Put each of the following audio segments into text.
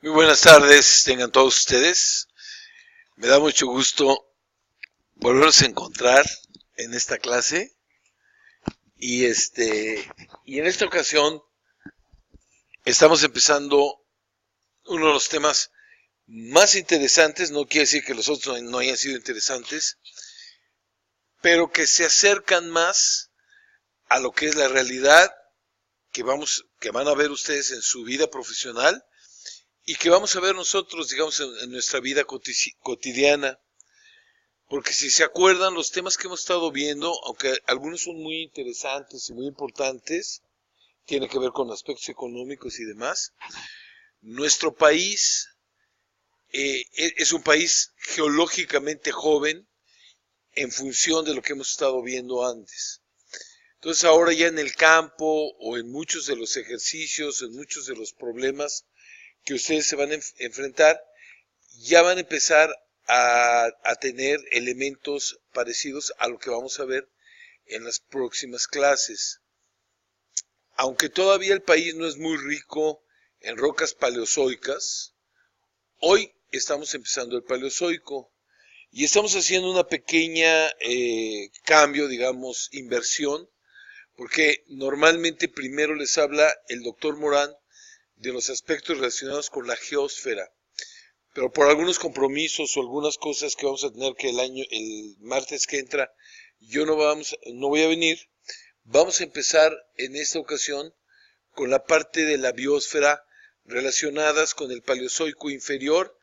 Muy buenas tardes, tengan todos ustedes. Me da mucho gusto volvernos a encontrar en esta clase y en esta ocasión estamos empezando uno de los temas más interesantes. No quiere decir que los otros no hayan sido interesantes, pero que se acercan más a lo que es la realidad que van a ver ustedes en su vida profesional y que vamos a ver nosotros, digamos, en nuestra vida cotidiana. Porque si se acuerdan, los temas que hemos estado viendo, aunque algunos son muy interesantes y muy importantes, tiene que ver con aspectos económicos y demás, nuestro país es un país geológicamente joven en función de lo que hemos estado viendo antes. Entonces ahora ya en el campo o en muchos de los ejercicios, en muchos de los problemas que ustedes se van a enfrentar, ya van a empezar a tener elementos parecidos a lo que vamos a ver en las próximas clases. Aunque todavía el país no es muy rico en rocas paleozoicas, hoy estamos empezando el paleozoico y estamos haciendo una pequeña cambio, digamos, inversión, porque normalmente primero les habla el doctor Morán de los aspectos relacionados con la geósfera. Pero por algunos compromisos o algunas cosas que vamos a tener que el martes que entra, yo no voy a venir. Vamos a empezar en esta ocasión con la parte de la biosfera relacionadas con el Paleozoico inferior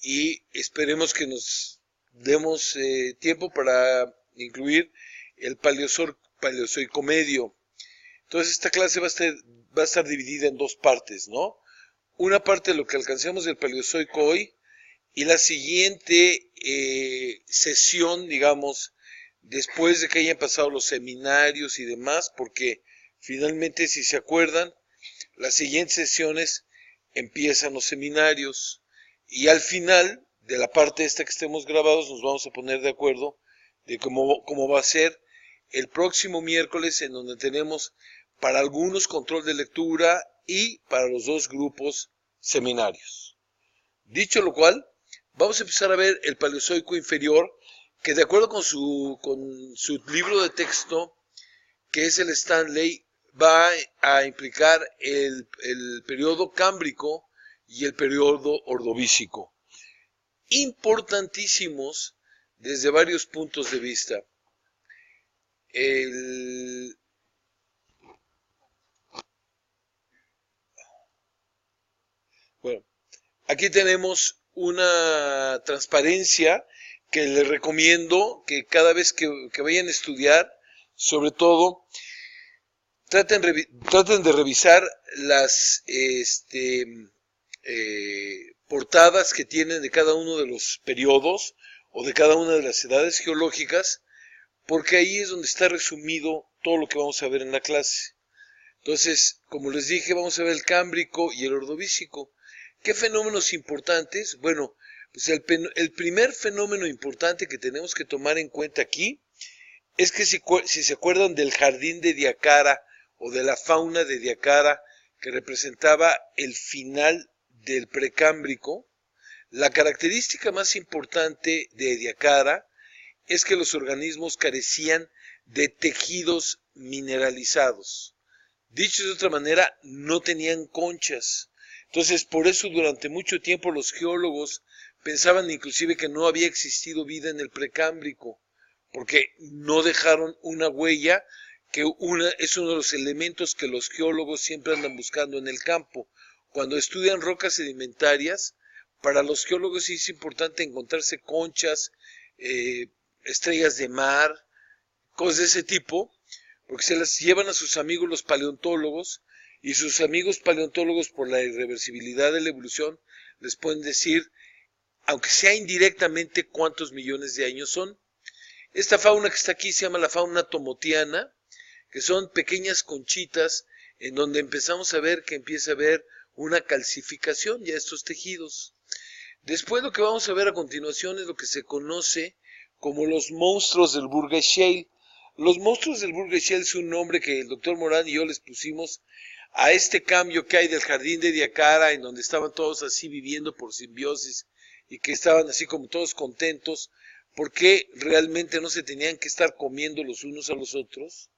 y esperemos que nos demos tiempo para incluir el Paleozoico medio. Entonces esta clase va a estar dividida en dos partes, ¿no? Una parte de lo que alcancemos del Paleozoico hoy y la siguiente sesión, digamos, después de que hayan pasado los seminarios y demás, porque finalmente, si se acuerdan, las siguientes sesiones empiezan los seminarios y al final de la parte esta que estemos grabados nos vamos a poner de acuerdo de cómo va a ser el próximo miércoles, en donde tenemos para algunos control de lectura y para los dos grupos seminarios. Dicho lo cual, vamos a empezar a ver el Paleozoico inferior, que de acuerdo con su libro de texto, que es el Stanley, va a implicar el periodo cámbrico y el periodo ordovícico. Importantísimos desde varios puntos de vista. Bueno, aquí tenemos una transparencia que les recomiendo que cada vez que vayan a estudiar, sobre todo, traten de revisar las portadas que tienen de cada uno de los periodos o de cada una de las edades geológicas, porque ahí es donde está resumido todo lo que vamos a ver en la clase. Entonces, como les dije, vamos a ver el cámbrico y el ordovícico. ¿Qué fenómenos importantes? Bueno, pues el primer fenómeno importante que tenemos que tomar en cuenta aquí es que si se acuerdan del jardín de Ediacara o de la fauna de Ediacara que representaba el final del precámbrico, la característica más importante de Ediacara es que los organismos carecían de tejidos mineralizados. Dicho de otra manera, no tenían conchas. Entonces, por eso durante mucho tiempo los geólogos pensaban inclusive que no había existido vida en el precámbrico, porque no dejaron una huella, que es uno de los elementos que los geólogos siempre andan buscando en el campo. Cuando estudian rocas sedimentarias, para los geólogos sí es importante encontrarse conchas, estrellas de mar, cosas de ese tipo, porque se las llevan a sus amigos los paleontólogos, y sus amigos paleontólogos, por la irreversibilidad de la evolución, les pueden decir, aunque sea indirectamente, cuántos millones de años son. Esta fauna que está aquí se llama la fauna tomotiana, que son pequeñas conchitas en donde empezamos a ver que empieza a haber una calcificación ya de estos tejidos. Después lo que vamos a ver a continuación es lo que se conoce como los monstruos del Burgess Shale. Los monstruos del Burgess Shale es un nombre que el doctor Morán y yo les pusimos a este cambio que hay del jardín de Diacara, en donde estaban todos así viviendo por simbiosis y que estaban así como todos contentos, porque realmente no se tenían que estar comiendo los unos a los otros.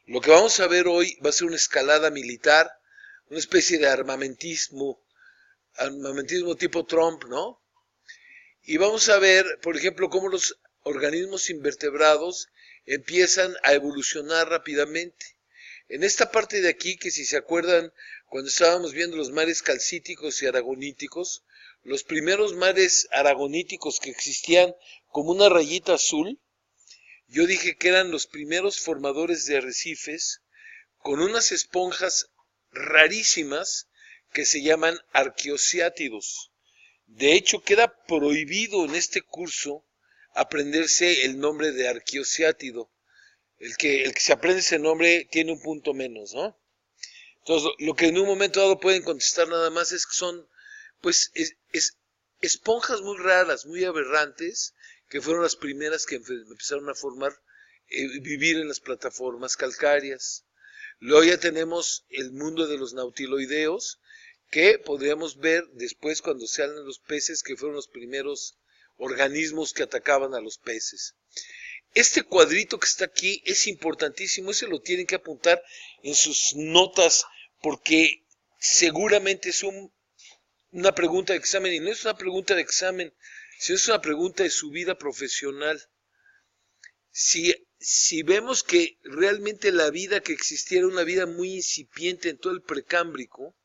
Lo que vamos a ver hoy va a ser una escalada militar, una especie de armamentismo tipo Trump, ¿no? Y vamos a ver, por ejemplo, cómo los organismos invertebrados empiezan a evolucionar rápidamente. En esta parte de aquí, que si se acuerdan, cuando estábamos viendo los mares calcíticos y aragoníticos, los primeros mares aragoníticos que existían como una rayita azul, yo dije que eran los primeros formadores de arrecifes con unas esponjas rarísimas que se llaman arqueociátidos. De hecho, queda prohibido en este curso aprenderse el nombre de arqueociátido. El que se aprende ese nombre tiene un punto menos, ¿no? Entonces, lo que en un momento dado pueden contestar nada más es que son, pues, esponjas muy raras, muy aberrantes, que fueron las primeras que empezaron a formar, vivir en las plataformas calcáreas. Luego ya tenemos el mundo de los nautiloideos, que podríamos ver después cuando se hablan de los peces, que fueron los primeros organismos que atacaban a los peces. Este cuadrito que está aquí es importantísimo, ese lo tienen que apuntar en sus notas, porque seguramente es una pregunta de examen, y no es una pregunta de examen, sino es una pregunta de su vida profesional. Si vemos que realmente la vida que existía era una vida muy incipiente en todo el precámbrico,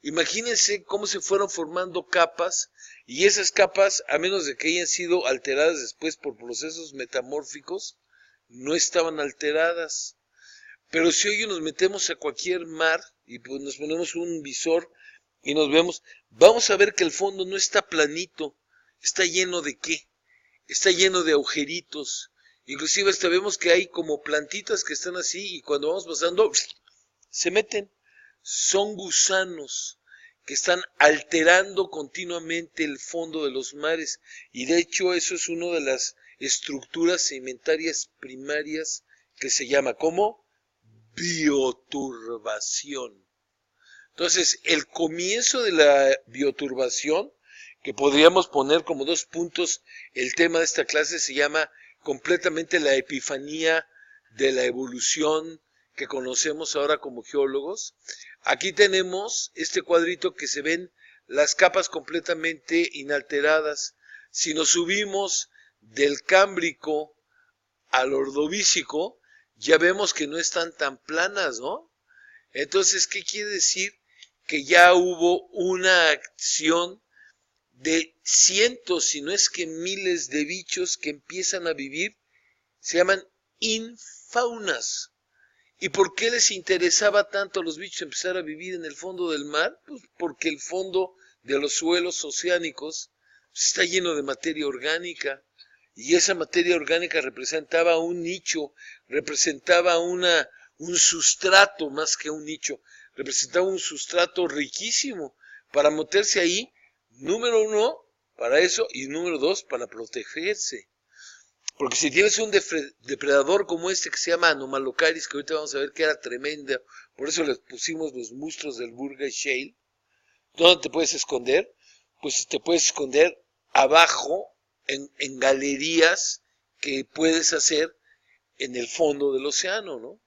imagínense cómo se fueron formando capas, y esas capas, a menos de que hayan sido alteradas después por procesos metamórficos, no estaban alteradas. Pero si hoy nos metemos a cualquier mar y pues nos ponemos un visor y nos vemos, vamos a ver que el fondo no está planito, está lleno de ¿qué? Está lleno de agujeritos. Inclusive hasta vemos que hay como plantitas que están así y cuando vamos pasando se meten. Son gusanos que están alterando continuamente el fondo de los mares, y de hecho eso es una de las estructuras sedimentarias primarias que se llama como bioturbación. Entonces, el comienzo de la bioturbación, que podríamos poner como 2 puntos, el tema de esta clase se llama completamente la epifanía de la evolución que conocemos ahora como geólogos. Aquí tenemos este cuadrito que se ven las capas completamente inalteradas. Si nos subimos del Cámbrico al Ordovícico, ya vemos que no están tan planas, ¿no? Entonces, ¿qué quiere decir? Que ya hubo una acción de cientos, si no es que miles de bichos que empiezan a vivir, se llaman infaunas. ¿Y por qué les interesaba tanto a los bichos empezar a vivir en el fondo del mar? Pues porque el fondo de los suelos oceánicos está lleno de materia orgánica, y esa materia orgánica representaba un nicho, representaba un sustrato más que un nicho, representaba un sustrato riquísimo para meterse ahí, número 1, para eso, y número 2, para protegerse. Porque si tienes un depredador como este que se llama Anomalocaris, que ahorita vamos a ver que era tremenda, por eso les pusimos los monstruos del Burgess Shale, ¿dónde te puedes esconder? Pues te puedes esconder abajo, en galerías que puedes hacer en el fondo del océano, ¿no?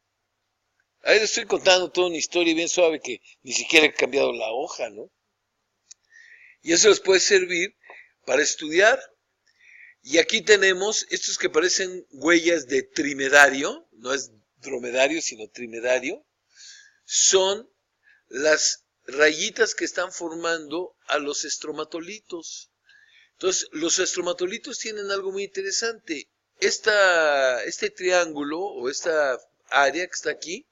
Ahí les estoy contando toda una historia bien suave que ni siquiera he cambiado la hoja, ¿no? Y eso les puede servir para estudiar. Y aquí tenemos estos que parecen huellas de trimedario, no es dromedario, sino trimedario, son las rayitas que están formando a los estromatolitos. Entonces, los estromatolitos tienen algo muy interesante. Este triángulo o esta área que está aquí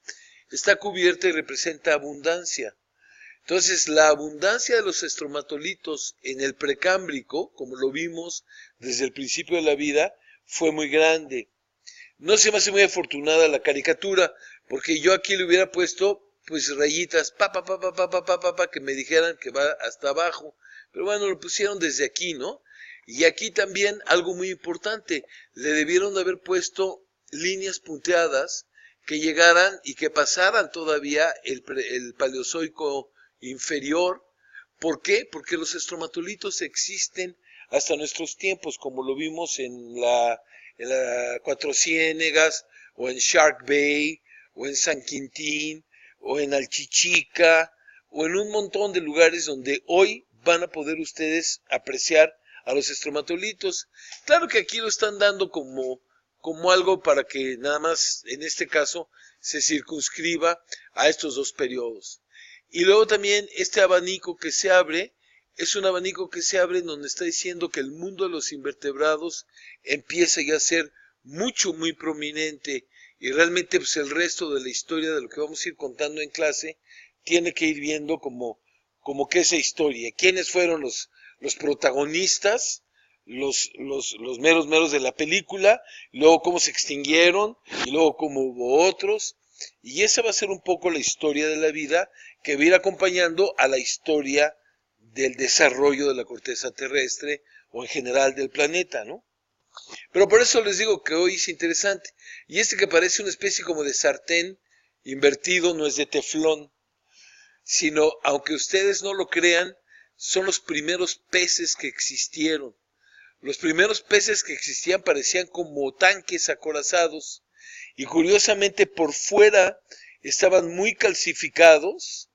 está cubierta y representa abundancia. Entonces, la abundancia de los estromatolitos en el precámbrico, como lo vimos desde el principio de la vida, fue muy grande. No se me hace muy afortunada la caricatura, porque yo aquí le hubiera puesto, pues, rayitas, que me dijeran que va hasta abajo. Pero bueno, lo pusieron desde aquí, ¿no? Y aquí también algo muy importante, le debieron de haber puesto líneas punteadas que llegaran y que pasaran todavía el Paleozoico inferior. ¿Por qué? Porque los estromatolitos existen hasta nuestros tiempos, como lo vimos en la Cuatro Ciénegas, o en Shark Bay, o en San Quintín, o en Alchichica, o en un montón de lugares donde hoy van a poder ustedes apreciar a los estromatolitos. Claro que aquí lo están dando como algo para que nada más, en este caso, se circunscriba a estos dos periodos. Y luego también este abanico que se abre, es un abanico que se abre en donde está diciendo que el mundo de los invertebrados empieza ya a ser muy prominente, y realmente pues el resto de la historia de lo que vamos a ir contando en clase tiene que ir viendo como que esa historia, quiénes fueron los protagonistas, los meros de la película, luego cómo se extinguieron, y luego cómo hubo otros, y esa va a ser un poco la historia de la vida que va a ir acompañando a la historia del desarrollo de la corteza terrestre o en general del planeta, ¿no? Pero por eso les digo que hoy es interesante. Y este que parece una especie como de sartén invertido no es de teflón, sino, aunque ustedes no lo crean, son los primeros peces que existieron. Los primeros peces que existían parecían como tanques acorazados, y curiosamente por fuera estaban muy calcificados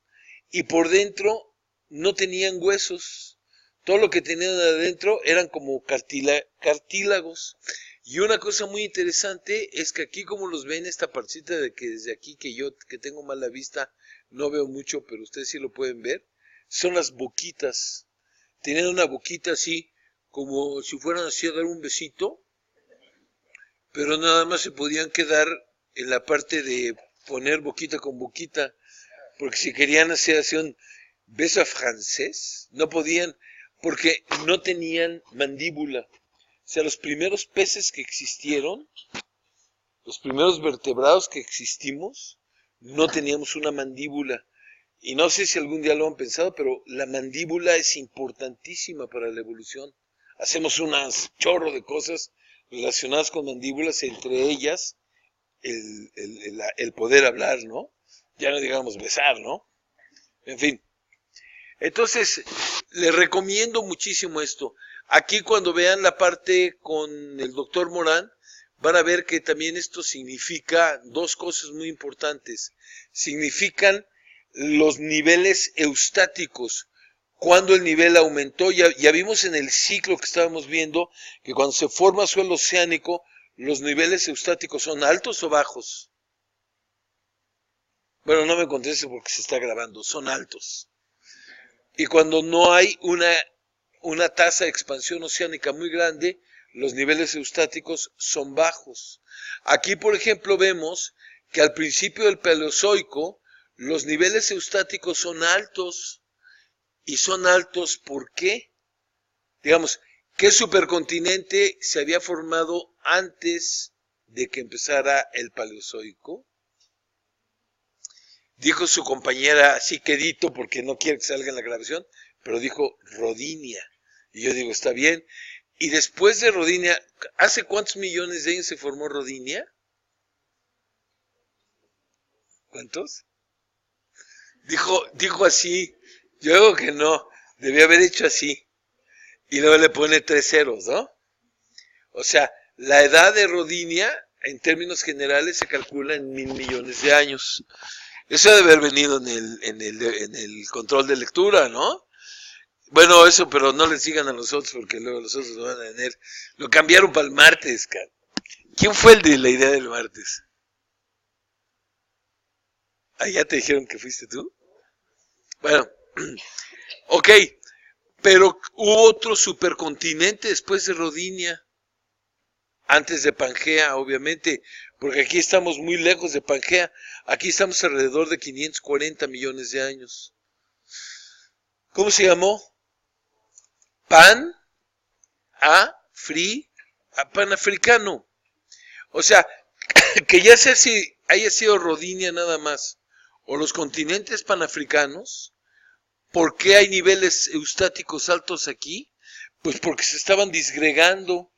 y por dentro no tenían huesos. Todo lo que tenían adentro eran como cartílagos. Y una cosa muy interesante es que aquí, como los ven, esta partecita de que desde aquí, que yo que tengo mala vista no veo mucho, pero ustedes sí lo pueden ver, son las boquitas. Tenían una boquita así, como si fueran así a dar un besito, pero nada más se podían quedar en la parte de poner boquita con boquita, porque si querían hacer así un beso francés, no podían, porque no tenían mandíbula. O sea, los primeros peces que existieron, los primeros vertebrados que existimos, no teníamos una mandíbula. Y no sé si algún día lo han pensado, pero la mandíbula es importantísima para la evolución. Hacemos un chorro de cosas relacionadas con mandíbulas, entre ellas el poder hablar, ¿no? Ya no digamos besar, ¿no? En fin. Entonces, les recomiendo muchísimo esto. Aquí cuando vean la parte con el doctor Morán, van a ver que también esto significa dos cosas muy importantes. Significan los niveles eustáticos. Cuando el nivel aumentó, ya vimos en el ciclo que estábamos viendo que cuando se forma suelo oceánico, los niveles eustáticos son altos o bajos. Bueno, no me conteste porque se está grabando, son altos. Y cuando no hay una tasa de expansión oceánica muy grande, los niveles eustáticos son bajos. Aquí, por ejemplo, vemos que al principio del Paleozoico, los niveles eustáticos son altos. ¿Y son altos por qué? Digamos, ¿qué supercontinente se había formado antes de que empezara el Paleozoico? Dijo su compañera, así quedito, porque no quiere que salga en la grabación, pero dijo Rodinia. Y yo digo, está bien. Y después de Rodinia, ¿hace cuántos millones de años se formó Rodinia? ¿Cuántos? Dijo así. Yo digo que no, debía haber hecho así. Y luego le pone 3 ceros, ¿no? O sea, la edad de Rodinia, en términos generales, se calcula en 1,000 millones de años. Eso debe haber venido en el control de lectura, ¿no? Bueno, eso, pero no les digan a los otros, porque luego los otros lo van a tener. Lo cambiaron para el martes, cara. ¿Quién fue el de la idea del martes? ¿Ah, ya te dijeron que fuiste tú? Bueno, ok, pero hubo otro supercontinente después de Rodinia, antes de Pangea, obviamente, porque aquí estamos muy lejos de Pangea, aquí estamos alrededor de 540 millones de años. ¿Cómo se llamó? Panafricano. O sea, que ya sea si haya sido Rodinia nada más, o los continentes panafricanos. ¿Por qué hay niveles eustáticos altos aquí? Pues porque se estaban disgregando,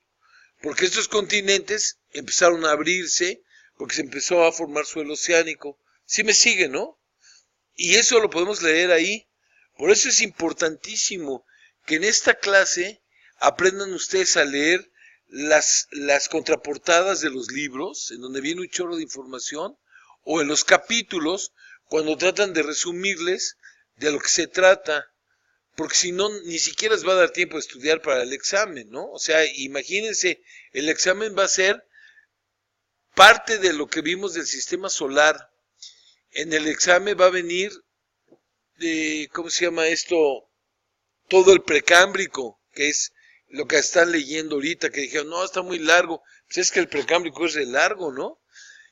porque estos continentes empezaron a abrirse, porque se empezó a formar suelo oceánico. ¿Sí me sigue, no? Y eso lo podemos leer ahí. Por eso es importantísimo que en esta clase aprendan ustedes a leer las contraportadas de los libros, en donde viene un chorro de información, o en los capítulos, cuando tratan de resumirles de lo que se trata, porque si no, ni siquiera les va a dar tiempo de estudiar para el examen, ¿no? O sea, imagínense, el examen va a ser parte de lo que vimos del sistema solar. En el examen va a venir, ¿cómo se llama esto? Todo el precámbrico, que es lo que están leyendo ahorita, que dijeron, no, está muy largo. Pues es que el precámbrico es de largo, ¿no?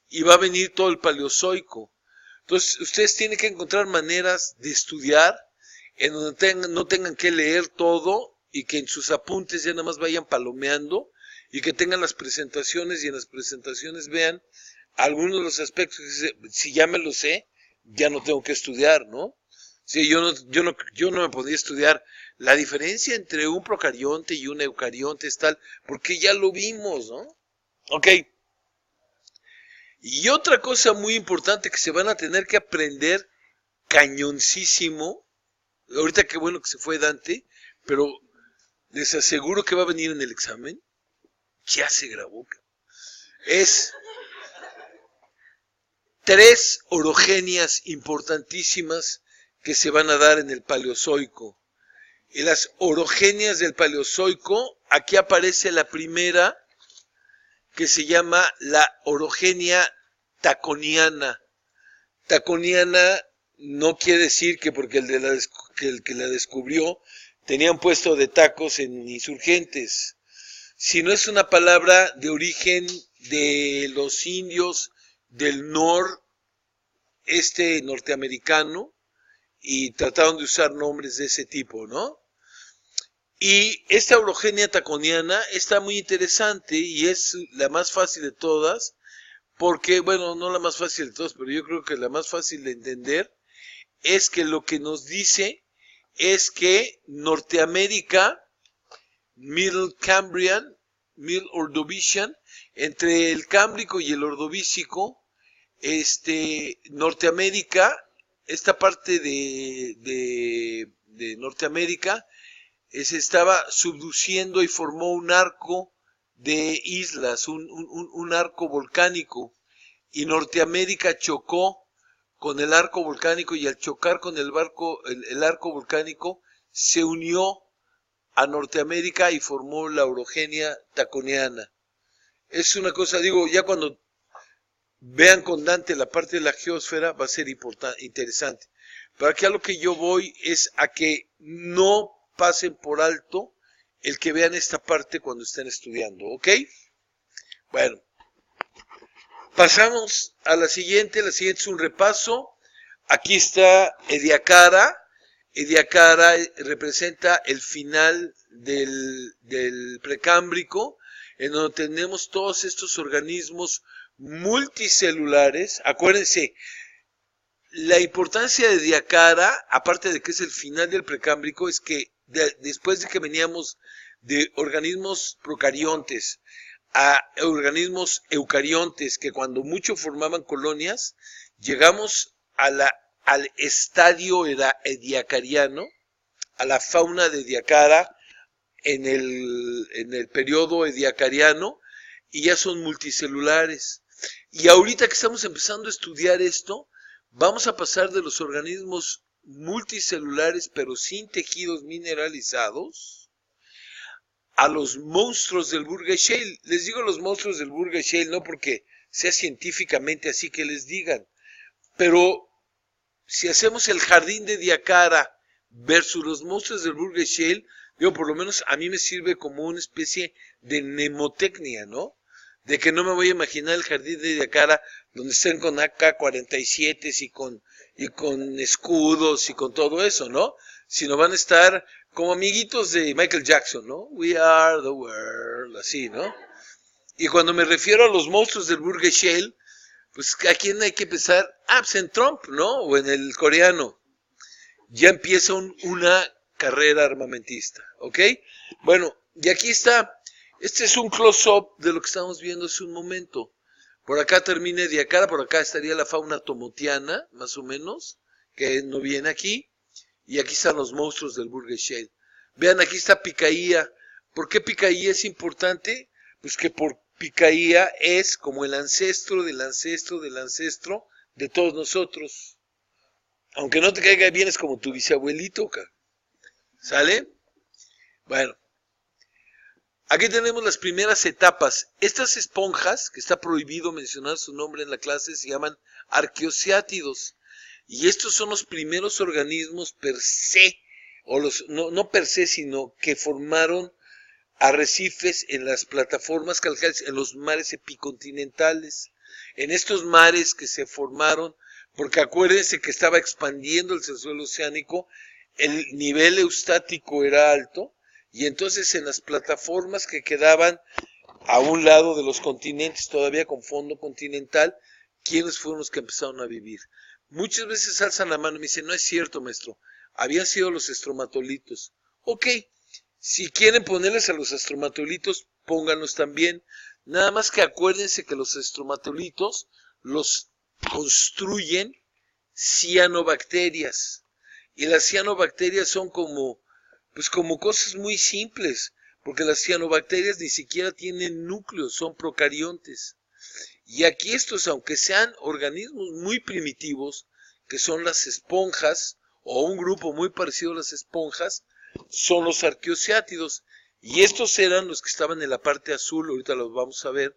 Y va a venir todo el paleozoico. Entonces, ustedes tienen que encontrar maneras de estudiar en donde no tengan que leer todo y que en sus apuntes ya nada más vayan palomeando y que tengan las presentaciones y en las presentaciones vean algunos de los aspectos que si ya me lo sé, ya no tengo que estudiar, ¿no? Sí, yo no me podía estudiar la diferencia entre un procarionte y un eucarionte es tal, porque ya lo vimos, ¿no? Ok. Y otra cosa muy importante que se van a tener que aprender cañoncísimo, ahorita qué bueno que se fue Dante, pero les aseguro que va a venir en el examen, ya se grabó, es 3 orogenias importantísimas que se van a dar en el Paleozoico. Y las orogenias del Paleozoico, aquí aparece la primera, que se llama la orogenia taconiana. Taconiana no quiere decir que porque el que la descubrió tenía un puesto de tacos en Insurgentes, sino es una palabra de origen de los indios del noreste norteamericano, y trataron de usar nombres de ese tipo, ¿no? Y esta orogenia taconiana está muy interesante y es la más fácil de todas, porque, bueno, no la más fácil de todas, pero yo creo que la más fácil de entender es que lo que nos dice es que Norteamérica, Middle Cambrian, Middle Ordovician, entre el Cámbrico y el Ordovícico, Norteamérica, esta parte de Norteamérica, se estaba subduciendo y formó un arco de islas, un arco volcánico, y Norteamérica chocó con el arco volcánico, y al chocar con el arco volcánico se unió a Norteamérica y formó la orogenia taconiana. Es una cosa, digo, ya cuando vean con Dante la parte de la geósfera va a ser interesante. Pero aquí a lo que yo voy es a que no pasen por alto el que vean esta parte cuando estén estudiando, ¿ok? Bueno, pasamos a la siguiente es un repaso. Aquí está Ediacara. Ediacara representa el final del precámbrico, en donde tenemos todos estos organismos multicelulares. Acuérdense, la importancia de Ediacara, aparte de que es el final del precámbrico, es que después de que veníamos de organismos procariontes a organismos eucariontes, que cuando mucho formaban colonias, llegamos al estadio ediacariano, a la fauna de Ediacara en el periodo ediacariano, y ya son multicelulares. Y ahorita que estamos empezando a estudiar esto, vamos a pasar de los organismos multicelulares pero sin tejidos mineralizados a los monstruos del Burgess Shale. Les digo los monstruos del Burgess Shale no porque sea científicamente así que les digan, pero si hacemos el jardín de Ediacara versus los monstruos del Burgess Shale, digo, por lo menos a mí me sirve como una especie de mnemotecnia, ¿no? De que no me voy a imaginar el jardín de Ediacara donde estén con AK-47 y con escudos y con todo eso, ¿no? Sino van a estar como amiguitos de Michael Jackson, ¿no? We are the world, así, ¿no? Y cuando me refiero a los monstruos del Burgess Shale, pues ¿a quién hay que pensar? Ah, pues en Trump, ¿no? O en el coreano. Ya empieza una carrera armamentista, ¿ok? Bueno, y aquí está. Este es un close-up de lo que estamos viendo hace un momento. Por acá termina Ediacara, por acá estaría la fauna tomotiana, más o menos, que no viene aquí. Y aquí están los monstruos del Burgershade. Vean, aquí está Picaía. ¿Por qué Picaía es importante? Pues que por Picaía es como el ancestro del ancestro del ancestro de todos nosotros. Aunque no te caiga bien, es como tu bisabuelito, ¿sale? Bueno, aquí tenemos las primeras etapas. Estas esponjas, que está prohibido mencionar su nombre en la clase, se llaman arqueociátidos. Y estos son los primeros organismos per se, o no per se, sino que formaron arrecifes en las plataformas calcáreas, en los mares epicontinentales. En estos mares que se formaron, porque acuérdense que estaba expandiendo el subsuelo oceánico, el nivel eustático era alto, y entonces en las plataformas que quedaban a un lado de los continentes, todavía con fondo continental, ¿quiénes fueron los que empezaron a vivir? Muchas veces alzan la mano y me dicen, no es cierto, maestro, habían sido los estromatolitos. Ok, si quieren ponerles a los estromatolitos, pónganlos también. Nada más que acuérdense que los estromatolitos los construyen cianobacterias. Y las cianobacterias son como cosas muy simples, porque las cianobacterias ni siquiera tienen núcleos, son procariontes. Y aquí estos, aunque sean organismos muy primitivos, que son las esponjas, o un grupo muy parecido a las esponjas, son los arqueociátidos. Y estos eran los que estaban en la parte azul, ahorita los vamos a ver,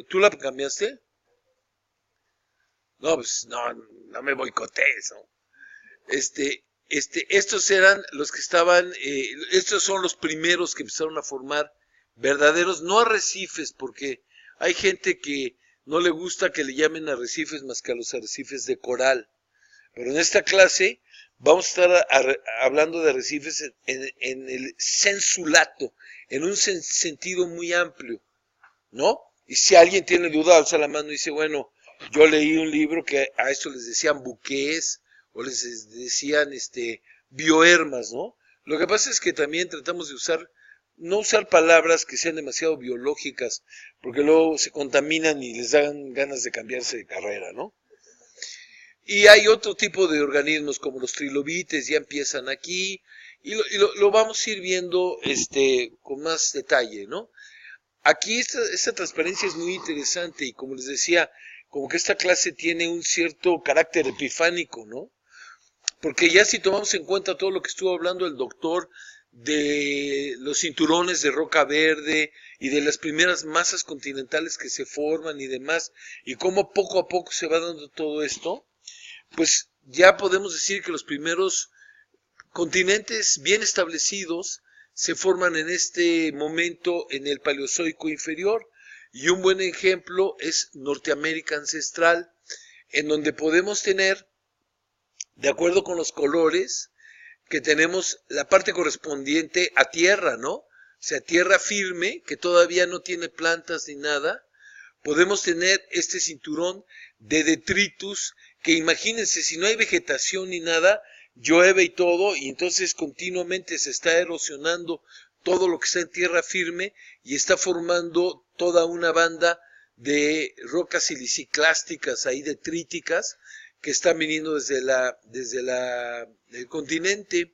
¿tú la cambiaste? No, pues no me boicotees, ¿no? Estos eran los que estaban, estos son los primeros que empezaron a formar verdaderos, no arrecifes, porque hay gente que no le gusta que le llamen arrecifes más que a los arrecifes de coral. Pero en esta clase vamos a estar hablando de arrecifes en el sensulato, en un sentido muy amplio, ¿no? Y si alguien tiene duda, alza la mano y dice, bueno, yo leí un libro que a esto les decían buqués, o les decían bioermas, ¿no? Lo que pasa es que también tratamos de no usar palabras que sean demasiado biológicas, porque luego se contaminan y les dan ganas de cambiarse de carrera, ¿no? Y hay otro tipo de organismos como los trilobites, ya empiezan aquí, y lo vamos a ir viendo con más detalle, ¿no? Aquí esta transparencia es muy interesante y como les decía, como que esta clase tiene un cierto carácter epifánico, ¿no? Porque ya si tomamos en cuenta todo lo que estuvo hablando el doctor de los cinturones de roca verde y de las primeras masas continentales que se forman y demás, y cómo poco a poco se va dando todo esto, pues ya podemos decir que los primeros continentes bien establecidos se forman en este momento en el Paleozoico inferior, y un buen ejemplo es Norteamérica ancestral, en donde podemos tener, de acuerdo con los colores, que tenemos la parte correspondiente a tierra, ¿no? O sea, tierra firme, que todavía no tiene plantas ni nada. Podemos tener este cinturón de detritus, que imagínense, si no hay vegetación ni nada, llueve y todo, y entonces continuamente se está erosionando todo lo que está en tierra firme y está formando toda una banda de rocas siliciclásticas ahí detríticas que están viniendo desde el continente.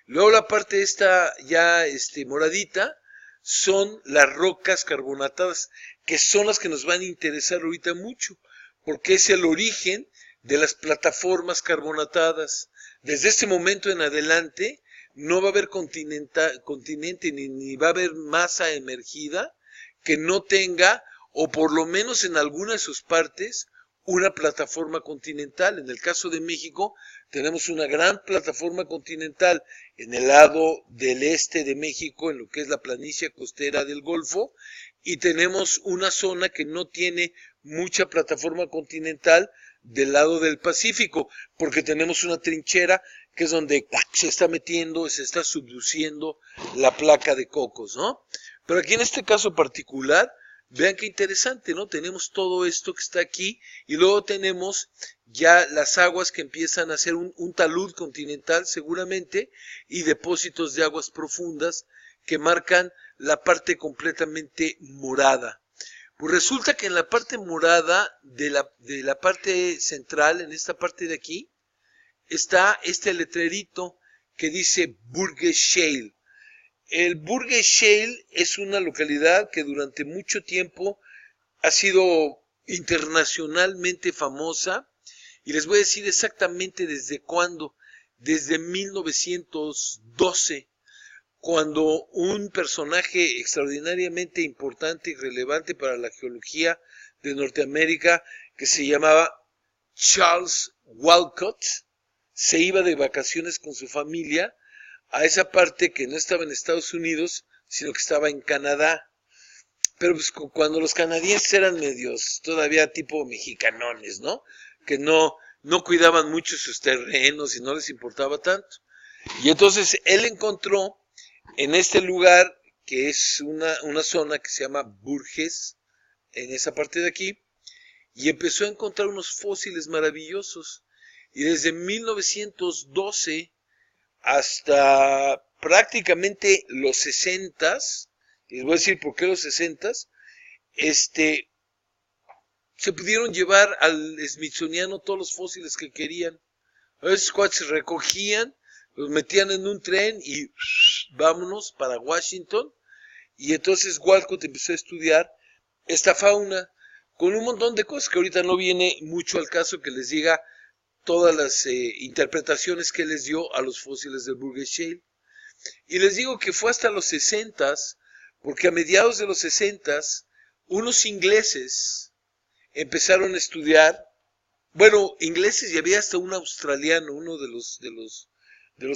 Luego la parte esta ya moradita son las rocas carbonatadas, que son las que nos van a interesar ahorita mucho, porque es el origen de las plataformas carbonatadas. Desde este momento en adelante no va a haber continente ni va a haber masa emergida que no tenga, o por lo menos en alguna de sus partes, una plataforma continental. En el caso de México tenemos una gran plataforma continental en el lado del este de México, en lo que es la planicie costera del Golfo, y tenemos una zona que no tiene mucha plataforma continental del lado del Pacífico, porque tenemos una trinchera que es donde se está metiendo, se está subduciendo la placa de cocos, ¿no? Pero aquí en este caso particular, vean qué interesante, ¿no? Tenemos todo esto que está aquí y luego tenemos ya las aguas que empiezan a hacer un talud continental seguramente y depósitos de aguas profundas que marcan la parte completamente morada. Pues resulta que en la parte morada de la parte central, en esta parte de aquí, está este letrerito que dice Burgess Shale. El Burgess Shale es una localidad que durante mucho tiempo ha sido internacionalmente famosa, y les voy a decir exactamente desde cuándo. Desde 1912, cuando un personaje extraordinariamente importante y relevante para la geología de Norteamérica, que se llamaba Charles Walcott, se iba de vacaciones con su familia a esa parte que no estaba en Estados Unidos, sino que estaba en Canadá. Pero pues cuando los canadienses eran medios todavía tipo mexicanones, ¿no? Que no cuidaban mucho sus terrenos y no les importaba tanto. Y entonces él encontró en este lugar, que es una zona que se llama Burgess, en esa parte de aquí, y empezó a encontrar unos fósiles maravillosos. Y desde 1912 hasta prácticamente los 60s, les voy a decir por qué los 60s, se pudieron llevar al Smithsoniano todos los fósiles que querían. A veces cuando se recogían, los metían en un tren y vámonos para Washington. Y entonces Walcott empezó a estudiar esta fauna con un montón de cosas que ahorita no viene mucho al caso que les diga todas las interpretaciones que les dio a los fósiles del Burgess Shale. Y les digo que fue hasta los 60s, porque a mediados de los 60s, unos ingleses empezaron a estudiar, bueno, ingleses, y había hasta un australiano, uno de los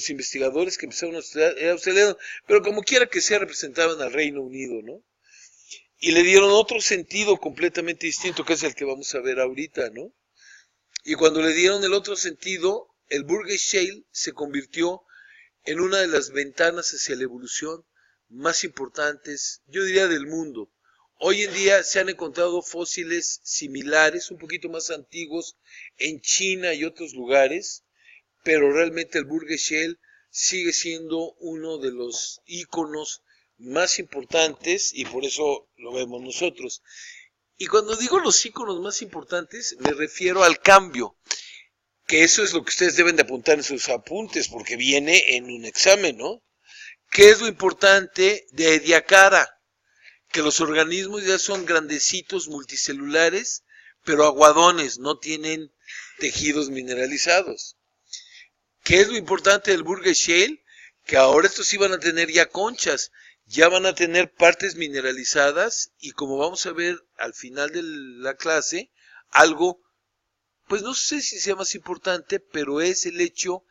investigadores que empezaron a estudiar, era australiano, pero como quiera que sea, representaban al Reino Unido, ¿no? Y le dieron otro sentido completamente distinto, que es el que vamos a ver ahorita, ¿no? Y cuando le dieron el otro sentido, el Burgess Shale se convirtió en una de las ventanas hacia la evolución más importantes, yo diría, del mundo. Hoy en día se han encontrado fósiles similares, un poquito más antiguos, en China y otros lugares, pero realmente el Burgess Shale sigue siendo uno de los íconos más importantes y por eso lo vemos nosotros. Y cuando digo los íconos más importantes, me refiero al cambio, que eso es lo que ustedes deben de apuntar en sus apuntes, porque viene en un examen, ¿no? ¿Qué es lo importante de Ediacara? Que los organismos ya son grandecitos, multicelulares, pero aguadones, no tienen tejidos mineralizados. ¿Qué es lo importante del Burgess Shale? Que ahora estos iban a tener ya conchas, ya van a tener partes mineralizadas y como vamos a ver al final de la clase, algo, pues no sé si sea más importante, pero es el hecho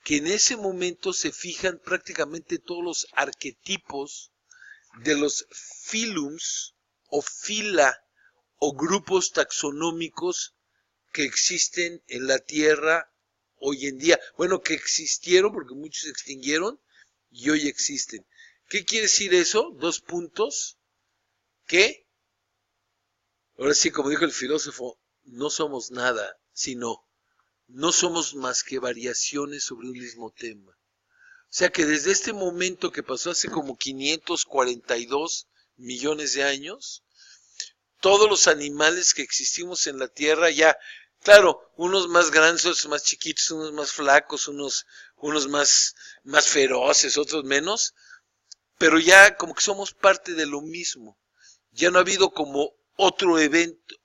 que en ese momento se fijan prácticamente todos los arquetipos de los phylums o fila o grupos taxonómicos que existen en la Tierra hoy en día. Bueno, que existieron porque muchos se extinguieron y hoy existen. ¿Qué quiere decir eso? 2 puntos. Que, ahora sí, como dijo el filósofo, no somos nada, sino no somos más que variaciones sobre un mismo tema. O sea que desde este momento que pasó hace como 542 millones de años, todos los animales que existimos en la Tierra ya, claro, unos más grandes, otros más chiquitos, unos más flacos, unos más feroces, otros menos, pero ya como que somos parte de lo mismo. Ya no ha habido como otro evento,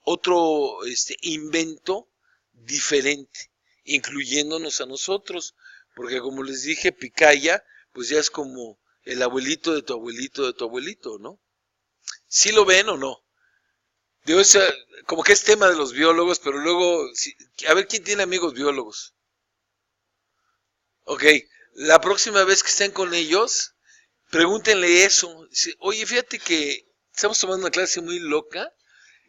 invento diferente, incluyéndonos a nosotros, porque como les dije, Picaya, pues ya es como el abuelito de tu abuelito de tu abuelito, ¿no? ¿Sí lo ven o no? Digo, como que es tema de los biólogos, pero luego, a ver quién tiene amigos biólogos. Ok, la próxima vez que estén con ellos, pregúntenle eso. Oye, fíjate que estamos tomando una clase muy loca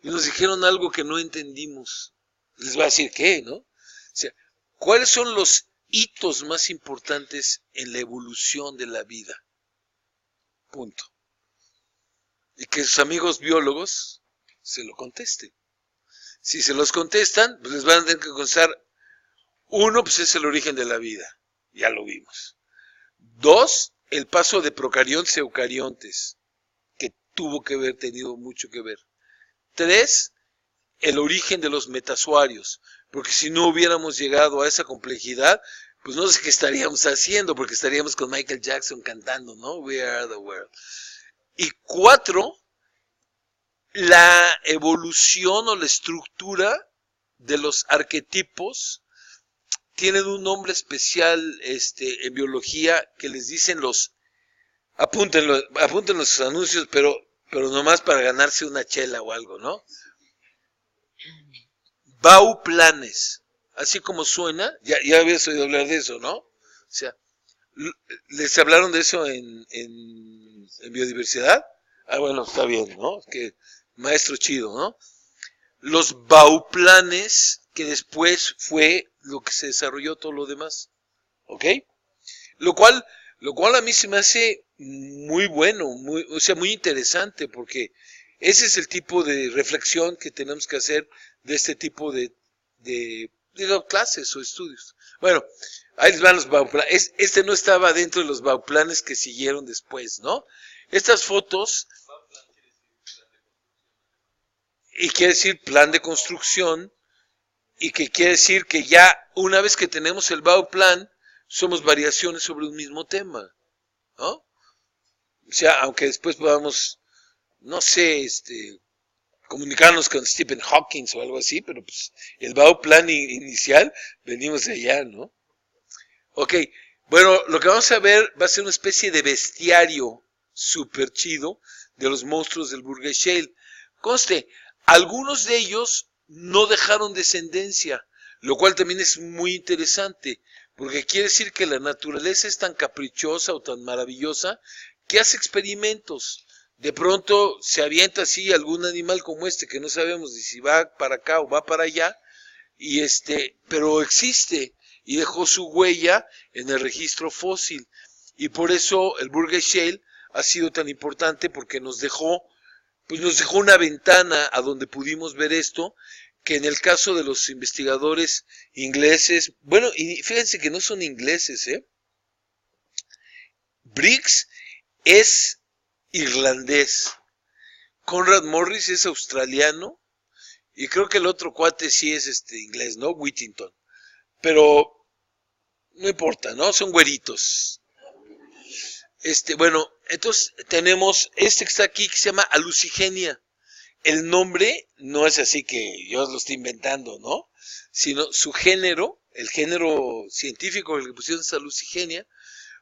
y nos dijeron algo que no entendimos. Les voy a decir qué, ¿no? O sea, ¿cuáles son los hitos más importantes en la evolución de la vida? Punto. Y que sus amigos biólogos se lo contesten. Si se los contestan, pues les van a tener que contestar. 1, pues es el origen de la vida. Ya lo vimos. 2, el paso de procariontes a eucariontes, que tuvo que haber tenido mucho que ver. 3, el origen de los metasuarios, porque si no hubiéramos llegado a esa complejidad, pues no sé qué estaríamos haciendo, porque estaríamos con Michael Jackson cantando, ¿no? We are the world. Y 4, la evolución o la estructura de los arquetipos. Tienen un nombre especial en biología que les dicen apúntenlo sus anuncios, pero nomás para ganarse una chela o algo, ¿no? Bauplanes, así como suena, ya habías oído hablar de eso, ¿no? O sea, ¿les hablaron de eso en biodiversidad? Ah, bueno, está bien, ¿no? Que maestro chido, ¿no? Los bauplanes, que después fue lo que se desarrolló todo lo demás, ¿ok? Lo cual a mí se me hace muy bueno, muy interesante, porque ese es el tipo de reflexión que tenemos que hacer de este tipo de clases o estudios. Bueno, ahí les van los bauplanes. Este no estaba dentro de los bauplanes que siguieron después, ¿no? Estas fotos, y quiere decir plan de construcción, y que quiere decir que ya una vez que tenemos el bauplan, somos variaciones sobre un mismo tema, ¿no? O sea, aunque después podamos, no sé, comunicarnos con Stephen Hawking o algo así, pero pues el bauplan inicial, venimos de allá, ¿no? Ok, bueno, lo que vamos a ver va a ser una especie de bestiario súper chido de los monstruos del Burgess Shale. Conste, algunos de ellos no dejaron descendencia, lo cual también es muy interesante, porque quiere decir que la naturaleza es tan caprichosa o tan maravillosa que hace experimentos. De pronto se avienta así algún animal como este, que no sabemos si va para acá o va para allá, y pero existe y dejó su huella en el registro fósil. Y por eso el Burgess Shale ha sido tan importante, porque nos dejó una ventana a donde pudimos ver esto, que en el caso de los investigadores ingleses, bueno, y fíjense que no son ingleses, Briggs es irlandés, Conrad Morris es australiano, y creo que el otro cuate sí es inglés, ¿no? Whittington. Pero no importa, ¿no? Son güeritos. Bueno, entonces tenemos que está aquí, que se llama Alucigenia. El nombre no es así que yo lo estoy inventando, ¿no? Sino su género, el género científico que le pusieron es Alucigenia,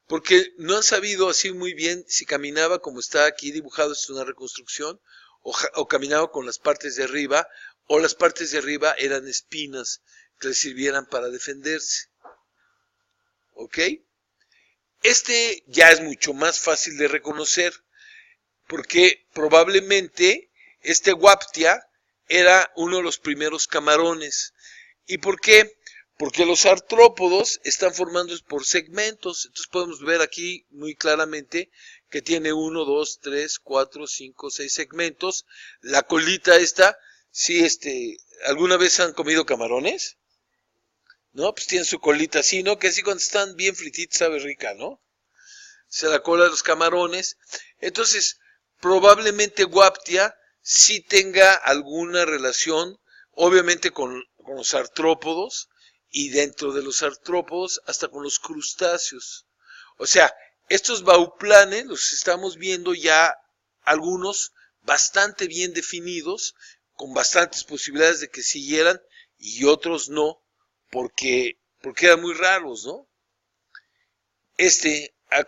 porque no han sabido así muy bien si caminaba como está aquí dibujado, es una reconstrucción, o caminaba con las partes de arriba, o las partes de arriba eran espinas que le sirvieran para defenderse. ¿Ok? Ya es mucho más fácil de reconocer, porque probablemente Waptia era uno de los primeros camarones. ¿Y por qué? Porque los artrópodos están formados por segmentos. Entonces podemos ver aquí muy claramente que tiene 1, 2, 3, 4, 5, 6 segmentos. La colita esta, sí, ¿alguna vez han comido camarones? ¿No? Pues tienen su colita así, ¿no? Que así cuando están bien frititos sabe rica, ¿no? Se la cola de los camarones. Entonces, probablemente Waptia sí tenga alguna relación, obviamente con los artrópodos, y dentro de los artrópodos hasta con los crustáceos. O sea, estos bauplanes los estamos viendo ya algunos bastante bien definidos, con bastantes posibilidades de que siguieran, y otros no, porque eran muy raros, ¿no?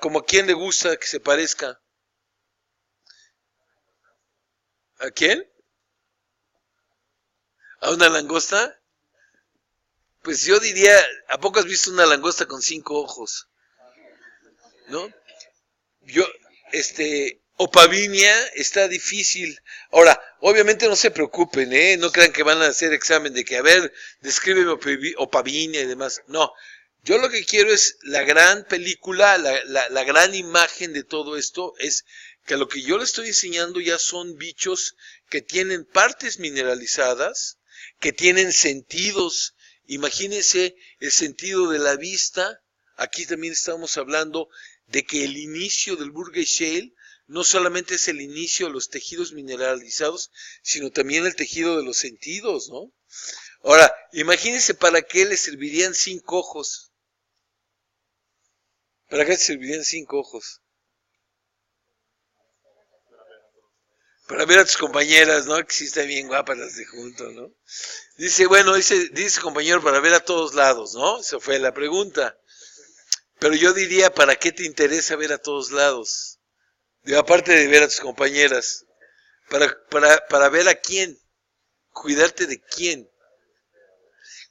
Como a quién le gusta que se parezca. ¿A quién? ¿A una langosta? Pues yo diría, ¿a poco has visto una langosta con 5 ojos? ¿No? Opavinia está difícil. Ahora, obviamente no se preocupen, no crean que van a hacer examen de que, a ver, descríbeme Opavinia y demás. No, yo lo que quiero es la gran película, la gran imagen de todo esto, es que lo que yo les estoy enseñando ya son bichos que tienen partes mineralizadas, que tienen sentidos. Imagínense el sentido de la vista. Aquí también estamos hablando de que el inicio del Burgess Shale no solamente es el inicio de los tejidos mineralizados, sino también el tejido de los sentidos, ¿no? Ahora, imagínense para qué le servirían 5 ojos. ¿Para qué servirían 5 ojos? Para ver a tus compañeras, ¿no? Que sí están bien guapas las de junto, ¿no? Dice, bueno, dice compañero, para ver a todos lados, ¿no? Esa fue la pregunta. Pero yo diría, ¿para qué te interesa ver a todos lados? Aparte de ver a tus compañeras. ¿Para ver a quién? ¿Cuidarte de quién?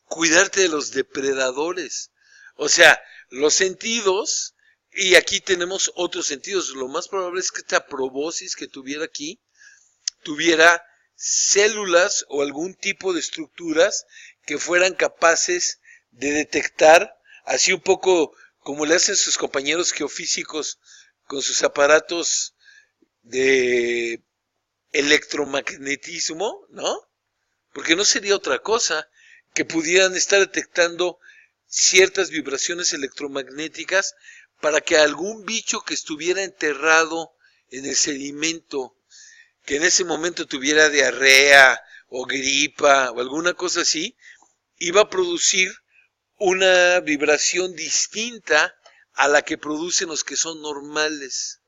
Cuidarte de los depredadores. O sea, los sentidos, y aquí tenemos otros sentidos. Lo más probable es que esta probosis que tuviera aquí, tuviera células o algún tipo de estructuras que fueran capaces de detectar, así un poco como le hacen sus compañeros geofísicos con sus aparatos de electromagnetismo, ¿no? Porque no sería otra cosa que pudieran estar detectando ciertas vibraciones electromagnéticas para que algún bicho que estuviera enterrado en el sedimento, que en ese momento tuviera diarrea o gripa o alguna cosa así, iba a producir una vibración distinta a la que producen los que son normales.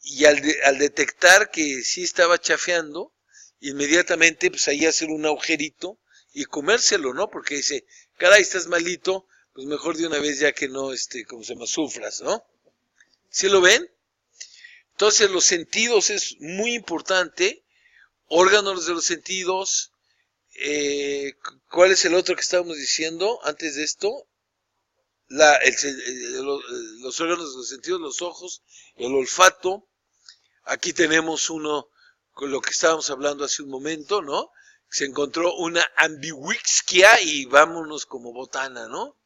Y al detectar que sí estaba chafeando, inmediatamente pues ahí hacer un agujerito y comérselo, ¿no? Porque dice, caray, estás malito, pues mejor de una vez ya que no, como se llama, sufras, ¿no? ¿Sí lo ven? Entonces los sentidos es muy importante, órganos de los sentidos. ¿Cuál es el otro que estábamos diciendo antes de esto? Los órganos de los sentidos, los ojos, el olfato. Aquí tenemos uno con lo que estábamos hablando hace un momento, ¿no? Se encontró una ambivixia y vámonos como botana, ¿no?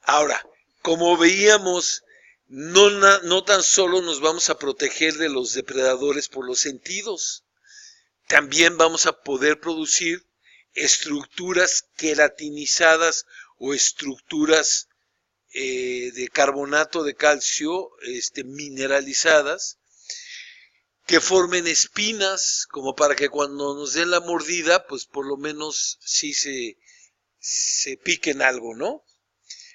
Ahora, como veíamos, no tan solo nos vamos a proteger de los depredadores por los sentidos, también vamos a poder producir estructuras queratinizadas o estructuras de carbonato de calcio mineralizadas que formen espinas como para que cuando nos den la mordida pues por lo menos sí se piquen algo, ¿no?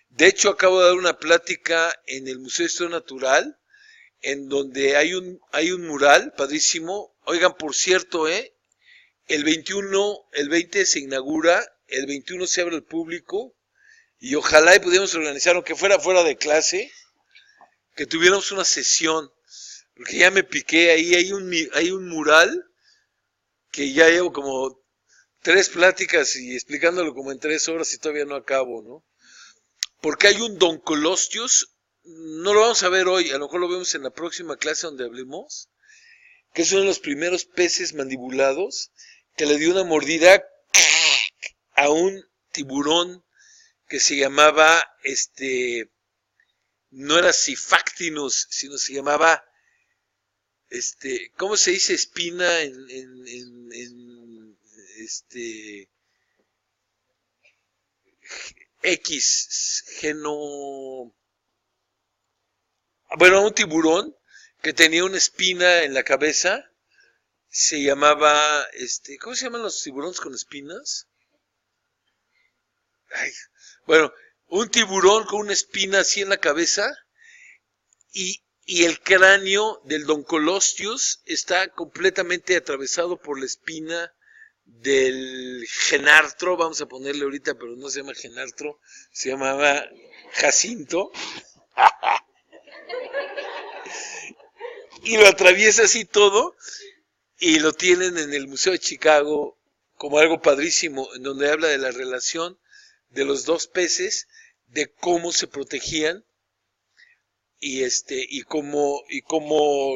De hecho acabo de dar una plática en el Museo de Historia Natural en donde hay un mural padrísimo. Oigan, por cierto, el 20 se inaugura, el 21 se abre al público y ojalá y pudiéramos organizar, aunque fuera de clase, que tuviéramos una sesión, porque ya me piqué, ahí hay un mural que ya llevo como 3 pláticas y explicándolo como en 3 horas y todavía no acabo, ¿no? Porque hay un Doncolostius, no lo vamos a ver hoy, a lo mejor lo vemos en la próxima clase donde hablemos, que es uno de los primeros peces mandibulados que le dio una mordida a un tiburón que se llamaba, no era Sifactinus, sino se llamaba, ¿cómo se dice espina bueno, un tiburón que tenía una espina en la cabeza, se llamaba, ¿cómo se llaman los tiburones con espinas? Ay, bueno, un tiburón con una espina así en la cabeza y el cráneo del Doncolostius está completamente atravesado por la espina del Genartro, vamos a ponerle ahorita, pero no se llama Genartro, se llamaba Jacinto. Y lo atraviesa así todo y lo tienen en el Museo de Chicago como algo padrísimo, en donde habla de la relación de los dos peces, de cómo se protegían y cómo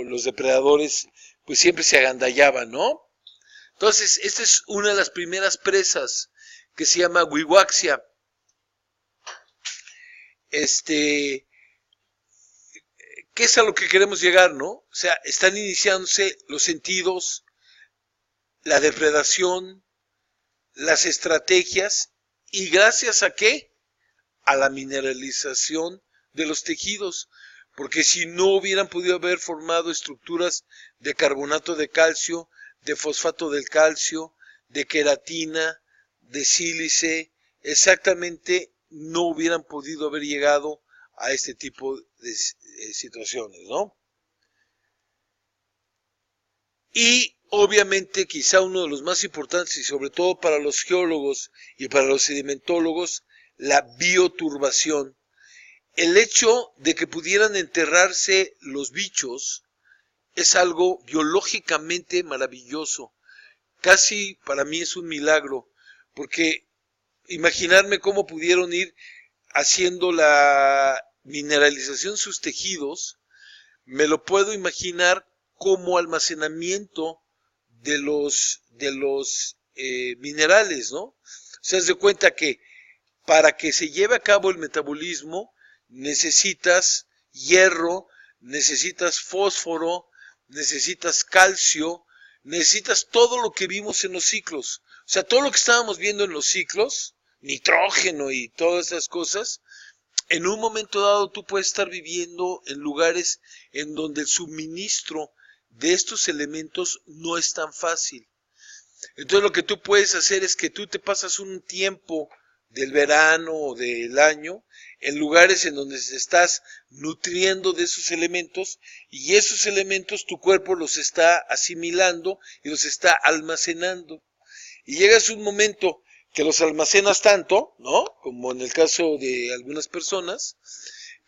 los depredadores pues siempre se agandallaban, ¿no? Entonces, esta es una de las primeras presas que se llama Wiwaxia. ¿Qué es a lo que queremos llegar, no? O sea, están iniciándose los sentidos, la depredación, las estrategias, y gracias a qué? A la mineralización de los tejidos. porque si no hubieran podido haber formado estructuras de carbonato de calcio, de fosfato del calcio, de queratina, de sílice, exactamente no hubieran podido haber llegado a este tipo de situaciones, ¿no? Y obviamente quizá uno de los más importantes, y sobre todo para los geólogos y para los sedimentólogos, la bioturbación. El hecho de que pudieran enterrarse los bichos es algo biológicamente maravilloso. Casi para mí es un milagro, porque imaginarme cómo pudieron ir haciendo la mineralización de sus tejidos, me lo puedo imaginar como almacenamiento de los minerales, ¿no? Se das de cuenta que para que se lleve a cabo el metabolismo necesitas hierro, necesitas fósforo, necesitas calcio, necesitas todo lo que vimos en los ciclos. O sea, todo lo que estábamos viendo en los ciclos, nitrógeno y todas esas cosas, en un momento dado tú puedes estar viviendo en lugares en donde el suministro de estos elementos no es tan fácil. Entonces lo que tú puedes hacer es que tú te pasas un tiempo del verano o del año en lugares en donde te estás nutriendo de esos elementos, y esos elementos tu cuerpo los está asimilando y los está almacenando. Y llegas a un momento que los almacenas tanto, ¿no? Como en el caso de algunas personas,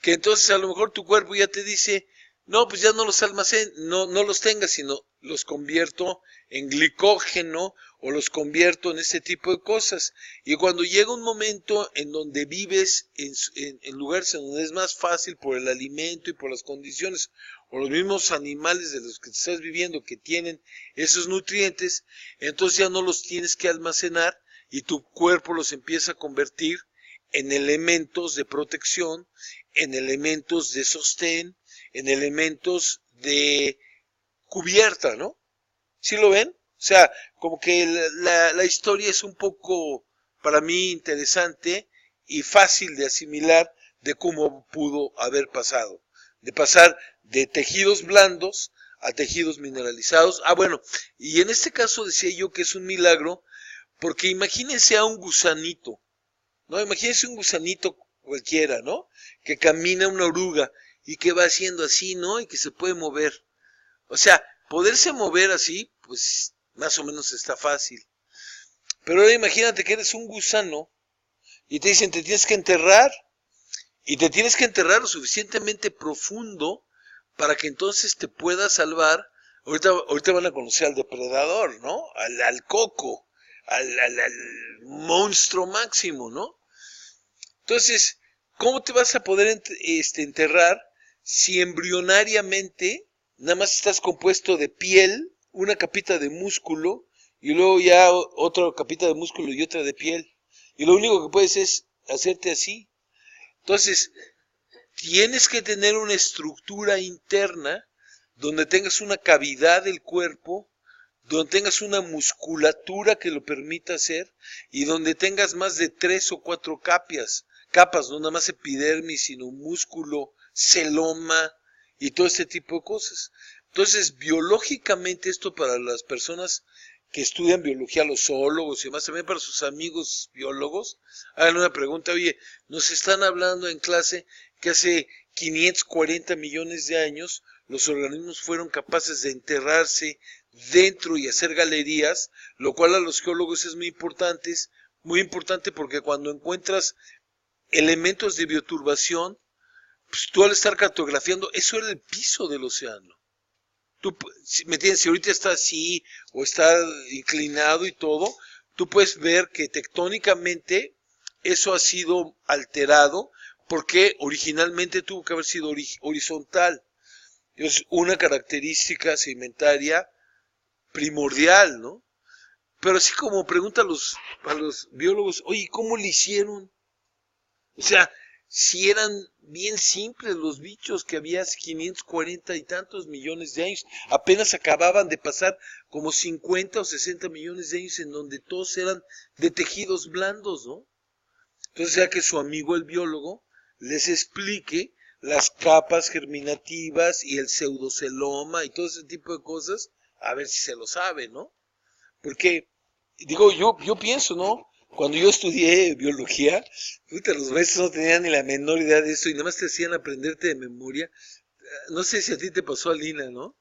que entonces a lo mejor tu cuerpo ya te dice, no, pues ya no los almacen, no los tengas, sino los convierto en glicógeno o los convierto en este tipo de cosas. Y cuando llega un momento en donde vives en lugares en donde es más fácil por el alimento y por las condiciones, o los mismos animales de los que te estás viviendo que tienen esos nutrientes, entonces ya no los tienes que almacenar y tu cuerpo los empieza a convertir en elementos de protección, en elementos de sostén, en elementos de cubierta, ¿no? ¿Sí lo ven? O sea, como que la historia es un poco, para mí, interesante y fácil de asimilar de cómo pudo haber pasado. De pasar de tejidos blandos a tejidos mineralizados. Ah, bueno, y en este caso decía yo que es un milagro, porque imagínense a un gusanito, ¿no? Imagínense un gusanito cualquiera, ¿no? Que camina una oruga y que va haciendo así, ¿no? Y que se puede mover. O sea, poderse mover así, pues más o menos está fácil. Pero ahora imagínate que eres un gusano y te dicen te tienes que enterrar, y te tienes que enterrar lo suficientemente profundo para que entonces te puedas salvar. Ahorita van a conocer al depredador, ¿no? Al coco, al monstruo máximo, ¿no? Entonces, ¿cómo te vas a poder enterrar si embrionariamente nada más estás compuesto de piel, una capita de músculo, y luego ya otra capita de músculo y otra de piel? Y lo único que puedes es hacerte así. Entonces, tienes que tener una estructura interna donde tengas una cavidad del cuerpo, donde tengas una musculatura que lo permita hacer, y donde tengas más de 3 o 4 capas, no nada más epidermis, sino músculo, celoma y todo este tipo de cosas. Entonces, biológicamente esto para las personas que estudian biología, los zoólogos y demás, también para sus amigos biólogos, hagan una pregunta: oye, nos están hablando en clase que hace 540 millones de años los organismos fueron capaces de enterrarse dentro y hacer galerías, lo cual a los geólogos es muy importante porque cuando encuentras elementos de bioturbación, pues tú al estar cartografiando, eso era el piso del océano. Tú, ¿me entiendes? Si ahorita está así o está inclinado y todo, tú puedes ver que tectónicamente eso ha sido alterado porque originalmente tuvo que haber sido horizontal. Es una característica sedimentaria primordial, ¿no? Pero así como pregunta a los biólogos, oye, ¿cómo le hicieron? O sea, si eran bien simples los bichos que había hace 540 y tantos millones de años, apenas acababan de pasar como 50 o 60 millones de años en donde todos eran de tejidos blandos, ¿no? Entonces ya que su amigo el biólogo les explique las capas germinativas y el pseudoceloma y todo ese tipo de cosas, a ver si se lo sabe, ¿no? Porque, digo, yo pienso, ¿no? Cuando yo estudié biología, puta, los maestros no tenían ni la menor idea de eso y nada más te hacían aprenderte de memoria. No sé si a ti te pasó, Alina, ¿no?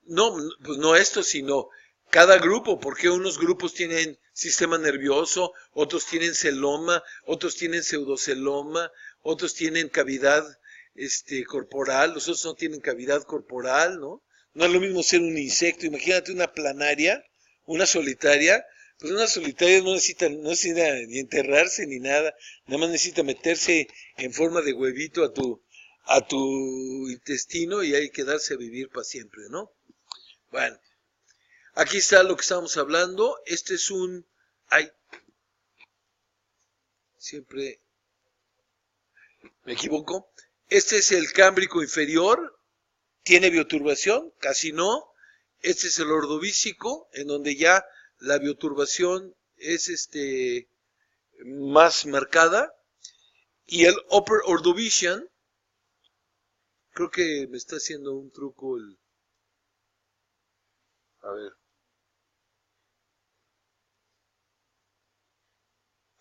No, pues no esto, sino cada grupo, porque unos grupos tienen sistema nervioso, otros tienen celoma, otros tienen pseudoceloma, otros tienen cavidad corporal, los otros no tienen cavidad corporal, ¿no? No es lo mismo ser un insecto, imagínate una planaria, una solitaria, pues una solitaria no necesita ni enterrarse ni nada, nada más necesita meterse en forma de huevito a tu intestino y ahí quedarse a vivir para siempre, ¿no? Bueno, aquí está lo que estábamos hablando. Este es un... Ay, siempre me equivoco. Este es el cámbrico inferior. ¿Tiene bioturbación? Casi no. Este es el ordovícico, en donde ya la bioturbación es más marcada. Y el upper ordovician, creo que me está haciendo un truco el... A ver.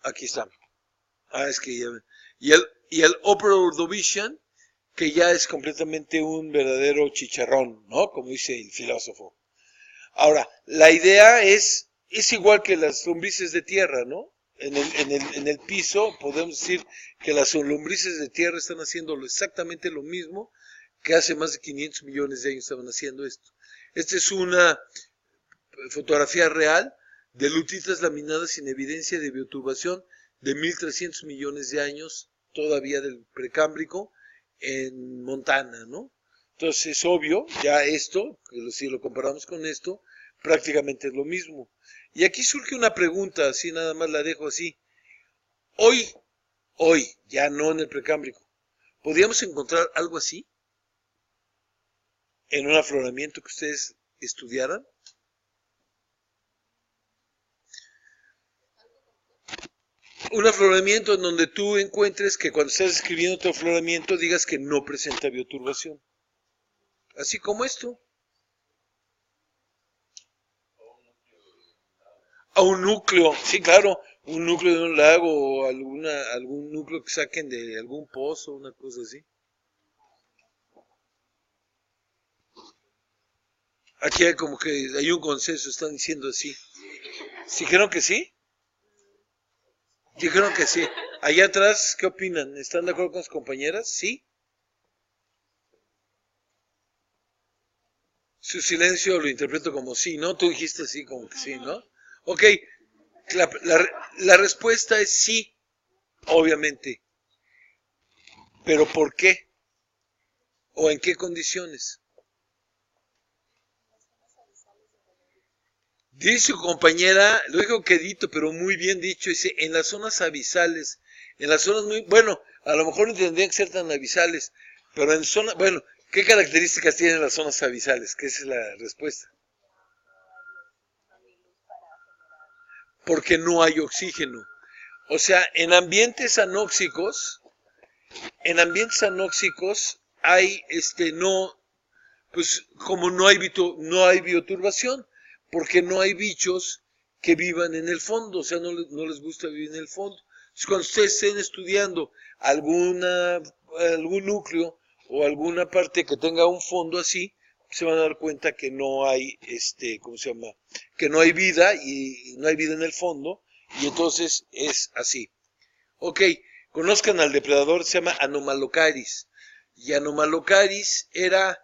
Aquí está. Es que ya... Y el upper ordovician, que ya es completamente un verdadero chicharrón, ¿no? Como dice el filósofo. Ahora, la idea es igual que las lombrices de tierra, ¿no? En el piso podemos decir que las lombrices de tierra están haciendo exactamente lo mismo que hace más de 500 millones de años estaban haciendo esto. Esta es una fotografía real de lutitas laminadas sin evidencia de bioturbación de 1300 millones de años, todavía del precámbrico, en Montana, ¿no? Entonces es obvio, ya esto, que si lo comparamos con esto, prácticamente es lo mismo. Y aquí surge una pregunta, así nada más la dejo así. Hoy, ya no en el precámbrico, ¿podríamos encontrar algo así en un afloramiento que ustedes estudiaran? Un afloramiento en donde tú encuentres que cuando estás escribiendo tu afloramiento digas que no presenta bioturbación. Así como esto. A un núcleo, sí, claro, un núcleo de un lago o algún núcleo que saquen de algún pozo, una cosa así. Aquí hay como que hay un consenso, están diciendo así. ¿Dijeron que sí? Dijeron que sí. Allá atrás, ¿qué opinan? ¿Están de acuerdo con sus compañeras? ¿Sí? Su silencio lo interpreto como sí, ¿no? Tú dijiste sí, como que sí, ¿no? Ok, la respuesta es sí, obviamente. ¿Pero por qué? ¿O en qué condiciones? Dice su compañera, lo dijo quedito, pero muy bien dicho, dice, en las zonas abisales, en las zonas muy, bueno, a lo mejor no tendrían que ser tan abisales, pero en zonas, bueno, ¿qué características tienen las zonas abisales? Que esa es la respuesta. Porque no hay oxígeno. O sea, en ambientes anóxicos hay, no, pues como no hay bioturbación, porque no hay bichos que vivan en el fondo, o sea, no les gusta vivir en el fondo. Entonces, cuando ustedes estén estudiando algún núcleo o alguna parte que tenga un fondo así, se van a dar cuenta que no hay, ¿cómo se llama? Que no hay vida y no hay vida en el fondo, y entonces es así. Ok, conozcan al depredador, se llama Anomalocaris, y Anomalocaris era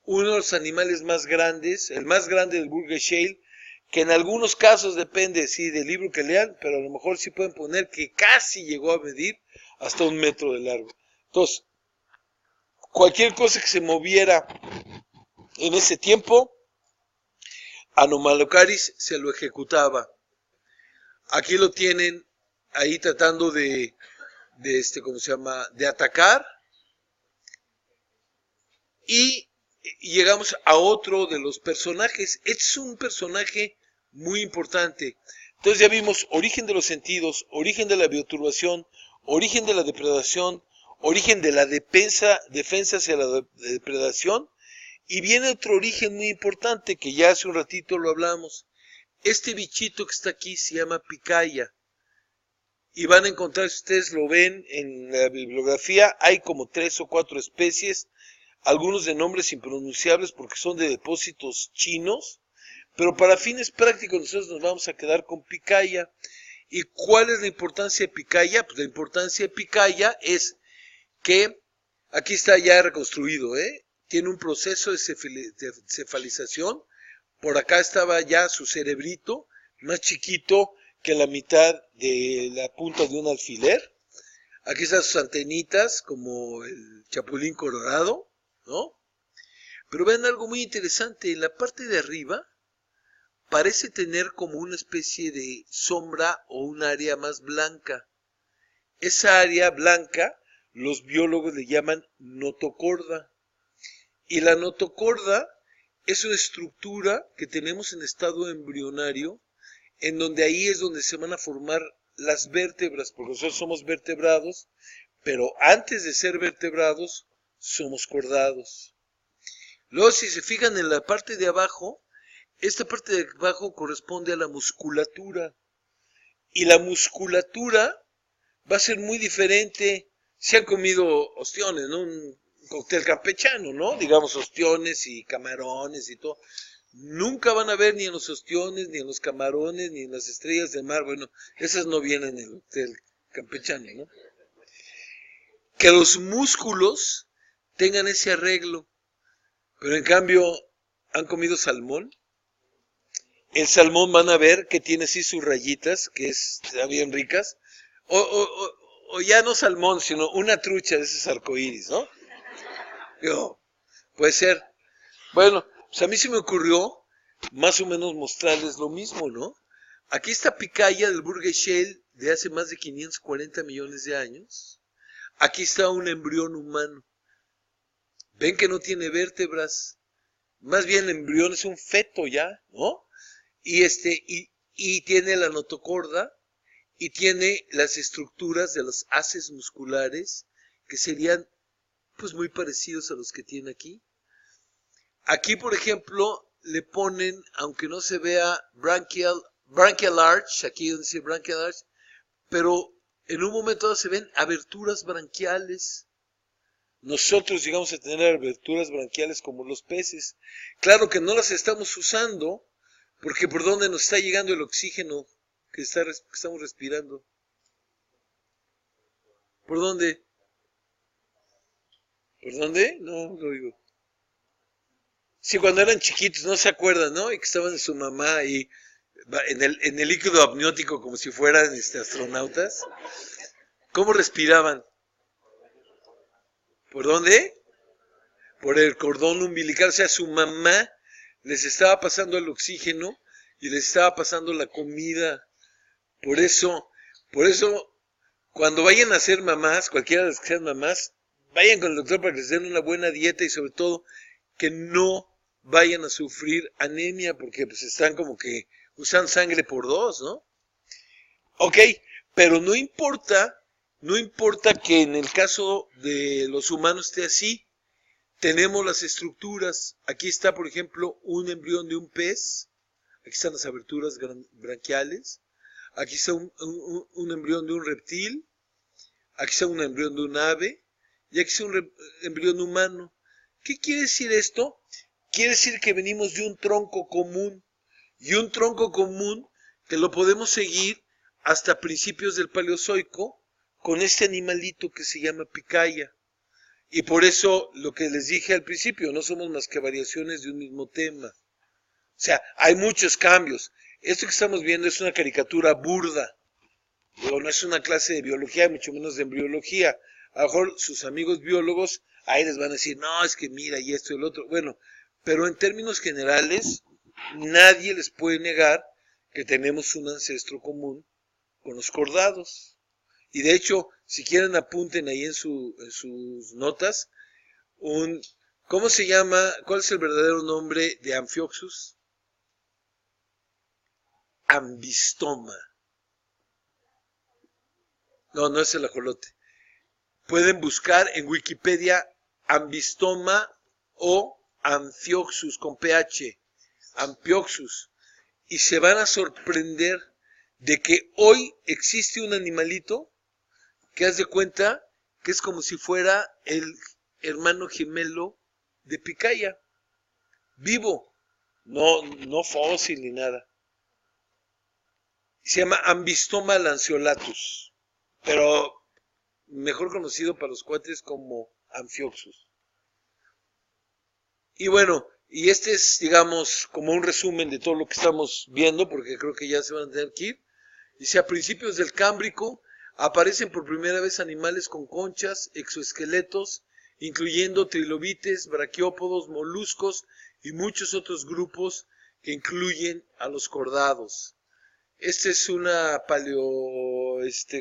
uno de los animales más grandes, el más grande del Burger Shale, que en algunos casos depende, sí, del libro que lean, pero a lo mejor sí pueden poner que casi llegó a medir hasta 1 metro de largo. Entonces, cualquier cosa que se moviera en ese tiempo, Anomalocaris se lo ejecutaba. Aquí lo tienen ahí tratando ¿cómo se llama? De atacar. Y llegamos a otro de los personajes. Este es un personaje muy importante. Entonces ya vimos origen de los sentidos, origen de la bioturbación, origen de la depredación, origen de la defensa hacia la depredación, y viene otro origen muy importante que ya hace un ratito lo hablamos. Este bichito que está aquí se llama picaya. Y van a encontrar, si ustedes lo ven en la bibliografía, hay como 3 o 4 especies, algunos de nombres impronunciables porque son de depósitos chinos, pero para fines prácticos nosotros nos vamos a quedar con picaya. ¿Y cuál es la importancia de picaya? Pues la importancia de picaya es que, aquí está ya reconstruido, tiene un proceso de cefalización. Por acá estaba ya su cerebrito, más chiquito que la mitad de la punta de un alfiler. Aquí están sus antenitas, como el chapulín colorado, ¿no? Pero vean algo muy interesante, en la parte de arriba parece tener como una especie de sombra o un área más blanca. Esa área blanca los biólogos le llaman notocorda. Y la notocorda es una estructura que tenemos en estado embrionario, en donde ahí es donde se van a formar las vértebras, porque nosotros somos vertebrados, pero antes de ser vertebrados, somos cordados. Luego, si se fijan en la parte de abajo, esta parte de abajo corresponde a la musculatura, y la musculatura va a ser muy diferente. Se han comido ostiones, ¿no? Un cóctel campechano, ¿no? Digamos ostiones y camarones y todo. Nunca van a ver ni en los ostiones, ni en los camarones, ni en las estrellas del mar. Bueno, esas no vienen en el cóctel campechano, ¿no? Que los músculos tengan ese arreglo. Pero en cambio, ¿han comido salmón? El salmón van a ver que tiene así sus rayitas, que están bien ricas. O ya no salmón, sino una trucha de esos arcoíris, ¿no? Puede ser. Bueno, pues a mí se me ocurrió más o menos mostrarles lo mismo, ¿no? Aquí está picaya del Burgess Shale de hace más de 540 millones de años. Aquí está un embrión humano. Ven que no tiene vértebras. Más bien el embrión es un feto ya, ¿no? Y tiene la notocorda y tiene las estructuras de los haces musculares que serían pues muy parecidos a los que tiene aquí. Aquí, por ejemplo, le ponen, aunque no se vea branchial arch, aquí donde dice branchial arch, pero en un momento dado se ven aberturas branquiales. Nosotros llegamos a tener aberturas branquiales como los peces. Claro que no las estamos usando, porque por dónde nos está llegando el oxígeno que estamos respirando. ¿Por dónde? ¿Por dónde? No lo digo. Sí, cuando eran chiquitos, no se acuerdan, ¿no? Y que estaban en su mamá y en el líquido amniótico como si fueran astronautas. ¿Cómo respiraban? ¿Por dónde? Por el cordón umbilical. O sea, su mamá les estaba pasando el oxígeno y les estaba pasando la comida. Por eso, cuando vayan a ser mamás, cualquiera de las que sean mamás, vayan con el doctor para que les den una buena dieta y sobre todo que no vayan a sufrir anemia porque pues están como que usan sangre por 2, ¿no? Ok, pero no importa que en el caso de los humanos esté así. Tenemos las estructuras. Aquí está, por ejemplo, un embrión de un pez. Aquí están las aberturas branquiales. Aquí está un embrión de un reptil. Aquí está un embrión de un ave. Y aquí está un embrión humano. ¿Qué quiere decir esto? Quiere decir que venimos de un tronco común. Y un tronco común que lo podemos seguir hasta principios del Paleozoico con este animalito que se llama picaya. Y por eso lo que les dije al principio, no somos más que variaciones de un mismo tema. O sea, hay muchos cambios. Esto que estamos viendo es una caricatura burda. No es una clase de biología, mucho menos de embriología. A lo mejor sus amigos biólogos ahí les van a decir, no, es que mira y esto y el otro. Bueno, pero en términos generales, nadie les puede negar que tenemos un ancestro común con los cordados. Y de hecho, si quieren apunten ahí en sus notas, ¿cómo se llama? ¿Cuál es el verdadero nombre de Amphioxus? Ambistoma. No, no es el ajolote. Pueden buscar en Wikipedia Ambistoma o Amphioxus con PH, Amphioxus, y se van a sorprender de que hoy existe un animalito que haz de cuenta que es como si fuera el hermano gemelo de Picaya, vivo, no fósil ni nada. Se llama Ambistoma lanceolatus, pero mejor conocido para los cuates como Amphioxus. Y bueno, y este es, digamos, como un resumen de todo lo que estamos viendo, porque creo que ya se van a tener que ir. Dice, a principios del Cámbrico aparecen por primera vez animales con conchas, exoesqueletos, incluyendo trilobites, braquiópodos, moluscos y muchos otros grupos que incluyen a los cordados. Esta es una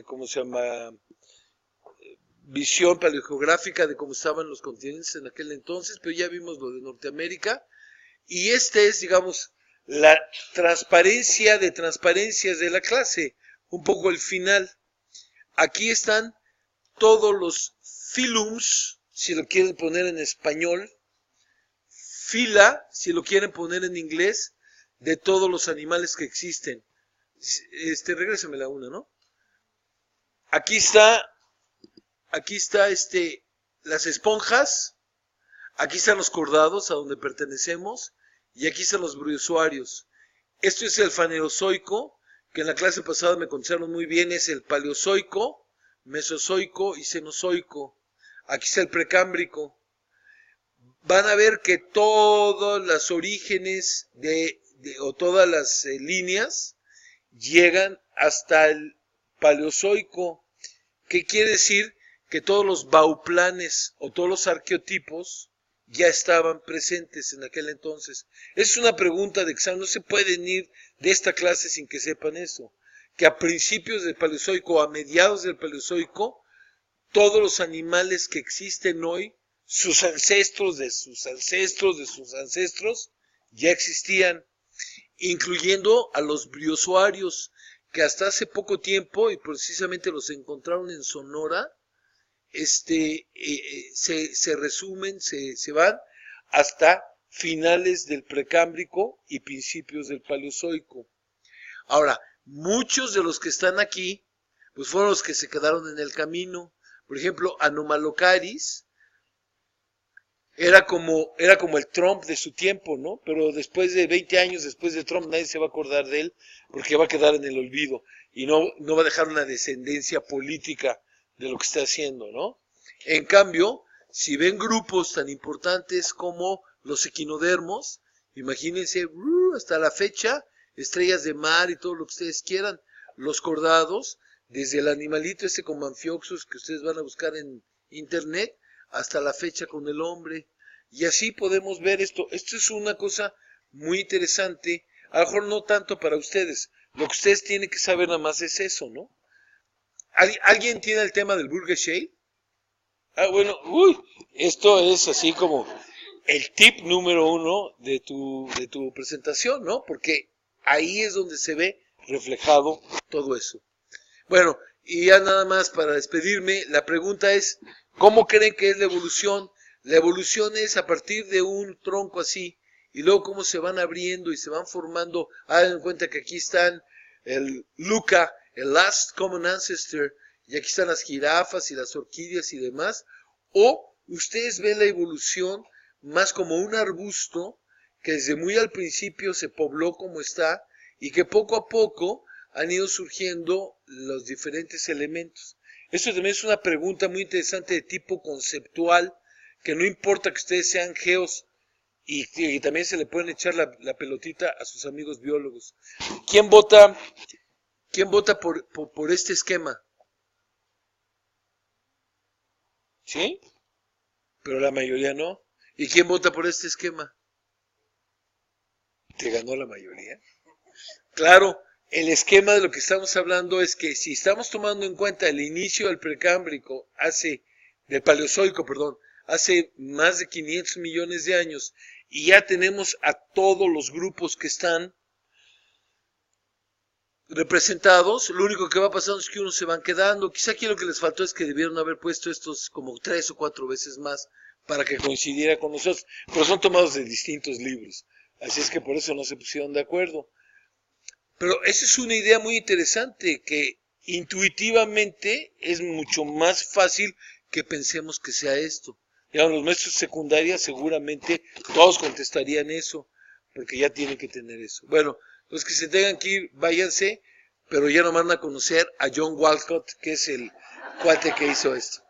¿cómo se llama? Visión paleogeográfica de cómo estaban los continentes en aquel entonces, pero ya vimos lo de Norteamérica. Y este es, digamos, la transparencia de transparencias de la clase, un poco el final. Aquí están todos los phylums, si lo quieren poner en español, fila, si lo quieren poner en inglés, de todos los animales que existen. Regrésame la una, ¿no? Aquí está las esponjas, aquí están los cordados a donde pertenecemos, y aquí están los briozoarios. Esto es el fanerozoico, que en la clase pasada me contaron muy bien, es el paleozoico, mesozoico y cenozoico. Aquí está el precámbrico. Van a ver que todos los orígenes o todas las líneas llegan hasta el paleozoico. ¿Qué quiere decir? Que todos los bauplanes o todos los arqueotipos ya estaban presentes en aquel entonces. Es una pregunta de examen, no se pueden ir de esta clase sin que sepan eso, que a principios del Paleozoico o a mediados del Paleozoico, todos los animales que existen hoy, sus ancestros de sus ancestros de sus ancestros, ya existían, incluyendo a los briozoarios, que hasta hace poco tiempo, y precisamente los encontraron en Sonora, se resumen, se van hasta finales del Precámbrico y principios del Paleozoico. Ahora, muchos de los que están aquí, pues fueron los que se quedaron en el camino. Por ejemplo, Anomalocaris era como el Trump de su tiempo, ¿no? Pero después de 20 años después de Trump nadie se va a acordar de él porque va a quedar en el olvido y no va a dejar una descendencia política de lo que está haciendo, ¿no? En cambio, si ven grupos tan importantes como los equinodermos, imagínense, hasta la fecha, estrellas de mar y todo lo que ustedes quieran, los cordados, desde el animalito como Amphioxus que ustedes van a buscar en internet, hasta la fecha con el hombre, y así podemos ver esto. Esto es una cosa muy interesante, a lo mejor no tanto para ustedes, lo que ustedes tienen que saber nada más es eso, ¿no? ¿Alguien tiene el tema del Burger Shale? Bueno, esto es así como el tip número 1 de tu presentación, ¿no? Porque ahí es donde se ve reflejado todo eso. Bueno, y ya nada más para despedirme, la pregunta es, ¿cómo creen que es la evolución? La evolución es a partir de un tronco así, y luego cómo se van abriendo y se van formando. Hagan en cuenta que aquí están el LUCA, el Last Common Ancestor, y aquí están las jirafas y las orquídeas y demás, o ustedes ven la evolución más como un arbusto que desde muy al principio se pobló como está, y que poco a poco han ido surgiendo los diferentes elementos. Esto también es una pregunta muy interesante de tipo conceptual, que no importa que ustedes sean geos, y también se le pueden echar la pelotita a sus amigos biólogos. ¿Quién vota por este esquema? ¿Sí? Pero la mayoría no. ¿Y quién vota por este esquema? ¿Te ganó la mayoría? Claro, el esquema de lo que estamos hablando es que si estamos tomando en cuenta el inicio del Precámbrico, del Paleozoico, perdón, hace más de 500 millones de años, y ya tenemos a todos los grupos que están, representados. Lo único que va pasando es que unos se van quedando. Quizá aquí lo que les faltó es que debieron haber puesto estos como 3 o 4 veces más para que coincidiera con nosotros, pero son tomados de distintos libros, así es que por eso no se pusieron de acuerdo. Pero esa es una idea muy interesante, que intuitivamente es mucho más fácil que pensemos que sea esto. Digamos, los maestros de secundaria seguramente todos contestarían eso, porque ya tienen que tener eso. Bueno, los que se tengan que ir, váyanse, pero ya no van a conocer a John Walcott, que es el cuate que hizo esto.